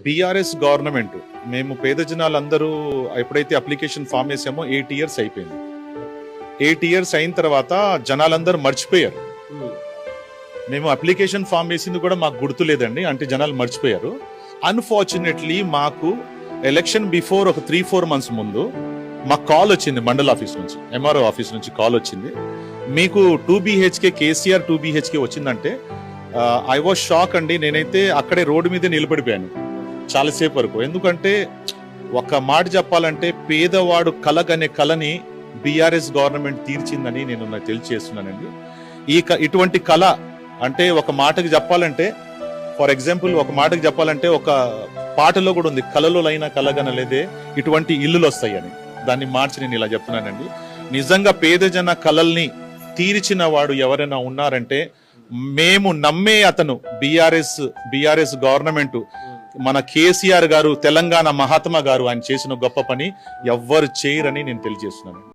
BRS government మేము పేద జనాలందరూ ఎప్పుడైతే అప్లికేషన్ ఫామ్ వేసామో 8 ఇయర్స్ అయిపోయింది. 8 ఇయర్స్ అయిన తర్వాత జనాలందరూ మర్చిపోయారు. మేము అప్లికేషన్ ఫామ్ వేసింది కూడా మాకు గుర్తు లేదండి, అంటే జనాలు మర్చిపోయారు. అన్ఫార్చునేట్లీ మాకు ఎలక్షన్ బిఫోర్ ఒక 3-4 మంత్స్ ముందు మాకు కాల్ వచ్చింది, మండల ఆఫీస్ నుంచి, ఎంఆర్ఓ ఆఫీస్ నుంచి కాల్ వచ్చింది, మీకు 2 BHK కేసీఆర్ 2 BHK వచ్చిందంటే ఐ వాజ్ షాక్ అండి. నేనైతే అక్కడే రోడ్డు మీదే నిలబడిపోయాను చాలాసేపు వరకు. ఎందుకంటే ఒక మాట చెప్పాలంటే పేదవాడు కలగనే కలని బీఆర్ఎస్ గవర్నమెంట్ తీర్చిందని నేను నాకు తెలియజేస్తున్నానండి. ఇటువంటి కళ అంటే ఒక మాటకి చెప్పాలంటే, ఫర్ ఎగ్జాంపుల్ ఒక మాటకి చెప్పాలంటే ఒక పాటలో కూడా ఉంది, కలలో లైన కలగనలేదే ఇటువంటి ఇల్లులు వస్తాయని. దాన్ని మార్చి నేను ఇలా చెప్తున్నానండి. నిజంగా పేద జన కలల్ని తీర్చిన వాడు ఎవరైనా ఉన్నారంటే మేము నమ్మే అతను బీఆర్ఎస్ గవర్నమెంట్, మన కేసీఆర్ గారు, తెలంగాణ మహాత్మా గారు. ఆయన చేసిన గొప్ప పని ఎవ్వరు చేయరని నేను తెలియజేస్తున్నాను.